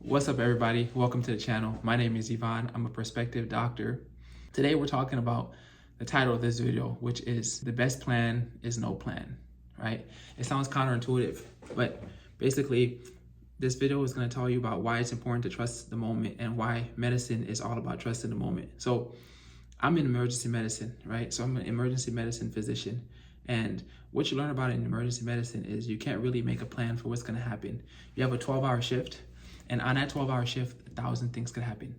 What's up, everybody? Welcome to the channel. My name is Yvonne. I'm a prospective doctor. Today we're talking about the title of this video, which is The Best Plan is No Plan, right? It sounds counterintuitive, but basically this video is going to tell you about why it's important to trust the moment and why medicine is all about trusting the moment. So I'm in emergency medicine, right? So I'm an emergency medicine physician. And what you learn about in emergency medicine is you can't really make a plan for what's going to happen. You have a 12-hour shift. And on that 12-hour shift, 1,000 things could happen.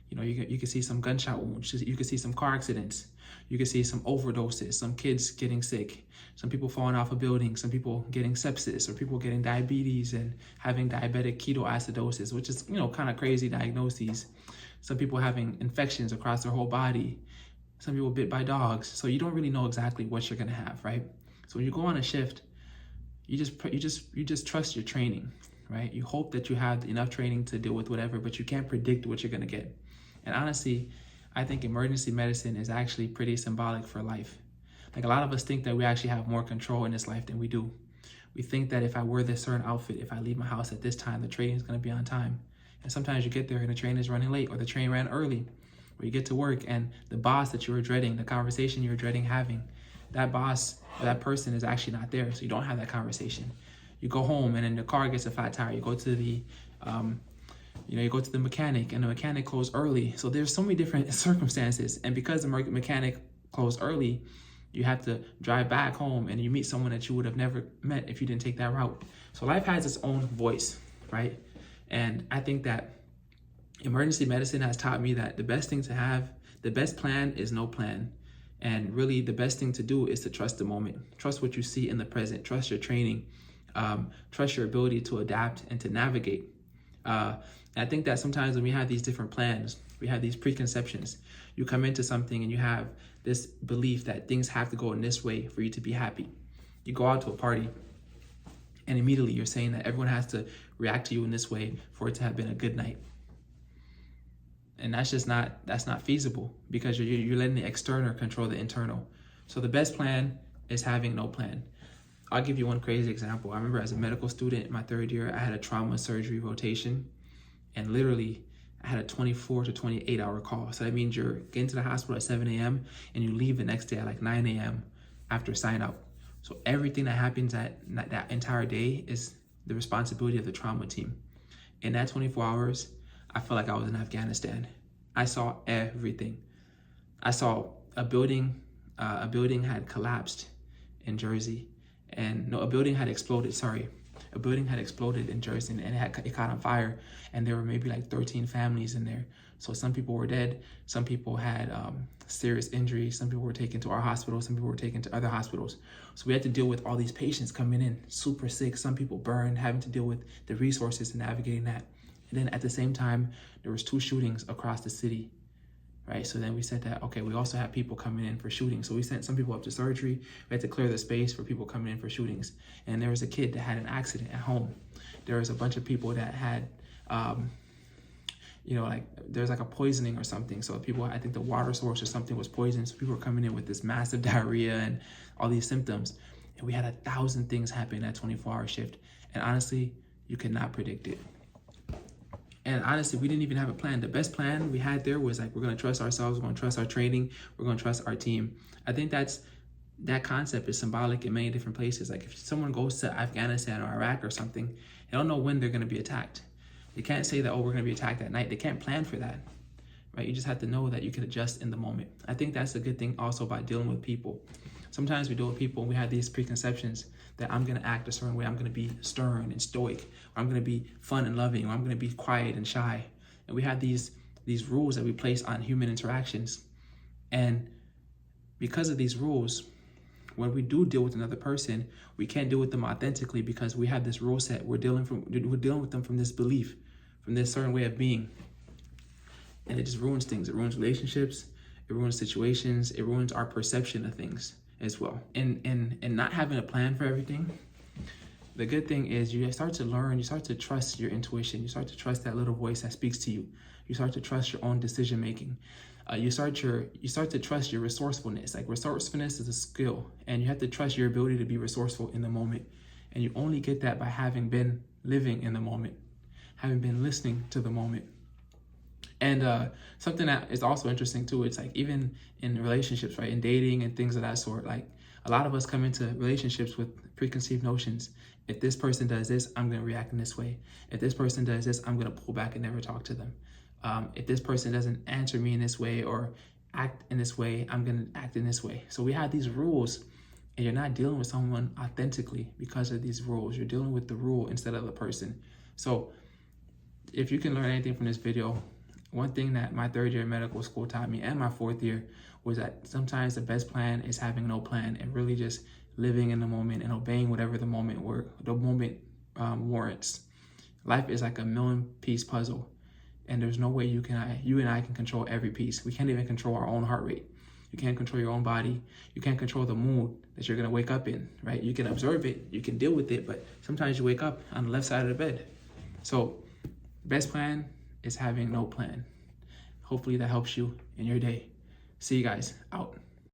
You know, you can see some gunshot wounds, you can see some car accidents, you can see some overdoses, some kids getting sick, some people falling off a building, some people getting sepsis, or people getting diabetes and having diabetic ketoacidosis, which is, kind of crazy diagnoses. Some people having infections across their whole body, some people bit by dogs. So you don't really know exactly what you're gonna have, right? So when you go on a shift, you just trust your training. Right? You hope that you have enough training to deal with whatever, but you can't predict what you're going to get. And honestly, I think emergency medicine is actually pretty symbolic for life. Like, a lot of us think that we actually have more control in this life than we do. We think that if I wear this certain outfit, if I leave my house at this time, the train is going to be on time. And sometimes you get there and the train is running late, or the train ran early, or you get to work and the boss that you were dreading, the conversation you were dreading having, that boss or that person is actually not there. So you don't have that conversation. You go home and then the car gets a flat tire. You go to the, you go to the mechanic and the mechanic closed early. So there's so many different circumstances. And because the mechanic closed early, you have to drive back home and you meet someone that you would have never met if you didn't take that route. So life has its own voice, right? And I think that emergency medicine has taught me that the best thing to have, the best plan is no plan. And really the best thing to do is to trust the moment. Trust what you see in the present. Trust your training. Trust your ability to adapt and to navigate. And I think that sometimes when we have these different plans, we have these preconceptions. You come into something and you have this belief that things have to go in this way for you to be happy. You go out to a party and immediately you're saying that everyone has to react to you in this way for it to have been a good night. And that's not feasible, because you're letting the external control the internal. So the best plan is having no plan. I'll give you one crazy example. I remember as a medical student in my third year, I had a trauma surgery rotation, and literally I had a 24 to 28 hour call. So that means you're getting to the hospital at 7 a.m. and you leave the next day at like 9 a.m. after sign out. So everything that happens that entire day is the responsibility of the trauma team. In that 24 hours, I felt like I was in Afghanistan. I saw everything. I saw a building had collapsed in Jersey. And no, a building had exploded, A building had exploded in Jersey and it caught on fire. And there were maybe like 13 families in there. So some people were dead. Some people had serious injuries. Some people were taken to our hospital. Some people were taken to other hospitals. So we had to deal with all these patients coming in, super sick. Some people burned, having to deal with the resources and navigating that. And then at the same time, there was 2 shootings across the city. Right, so then we said that, okay, we also have people coming in for shootings. So we sent some people up to surgery. We had to clear the space for people coming in for shootings. And there was a kid that had an accident at home. There was a bunch of people that had, there's like a poisoning or something. So people, I think the water source or something was poisoned. So people were coming in with this massive diarrhea and all these symptoms. And we had 1,000 things happen in that 24-hour shift. And honestly, you cannot predict it. And honestly, we didn't even have a plan. The best plan we had there was like, we're going to trust ourselves. We're going to trust our training. We're going to trust our team. I think that concept is symbolic in many different places. Like if someone goes to Afghanistan or Iraq or something, they don't know when they're going to be attacked. They can't say that, oh, we're going to be attacked at night. They can't plan for that, right? You just have to know that you can adjust in the moment. I think that's a good thing also about dealing with people. Sometimes we deal with people and we have these preconceptions that I'm going to act a certain way. I'm going to be stern and stoic, or I'm going to be fun and loving, or I'm going to be quiet and shy. And we have these rules that we place on human interactions. And because of these rules, when we do deal with another person, we can't deal with them authentically because we have this rule set. We're dealing with them from this belief, from this certain way of being. And it just ruins things. It ruins relationships. It ruins situations. It ruins our perception of things as well. And not having a plan for everything, the good thing is you start to learn, you start to trust your intuition, you start to trust that little voice that speaks to you. You start to trust your own decision making. You start to trust your resourcefulness. Like, resourcefulness is a skill, and you have to trust your ability to be resourceful in the moment. And you only get that by having been living in the moment. haven't been listening to the moment. And something that is also interesting too, it's like even in relationships, right, in dating and things of that sort, like a lot of us come into relationships with preconceived notions. If this person does this, I'm going to react in this way. If this person does this, I'm going to pull back and never talk to them. If this person doesn't answer me in this way or act in this way, I'm going to act in this way. So we have these rules, and you're not dealing with someone authentically because of these rules. You're dealing with the rule instead of the person. So if you can learn anything from this video, one thing that my third year of medical school taught me, and my fourth year, was that sometimes the best plan is having no plan and really just living in the moment and obeying whatever the moment warrants. Life is like a million-piece puzzle, and there's no way you and I can control every piece. We can't even control our own heart rate. You can't control your own body. You can't control the mood that you're gonna wake up in, right? You can observe it, you can deal with it, but sometimes you wake up on the left side of the bed. So the best plan is having no plan. Hopefully that helps you in your day. See you guys. Out.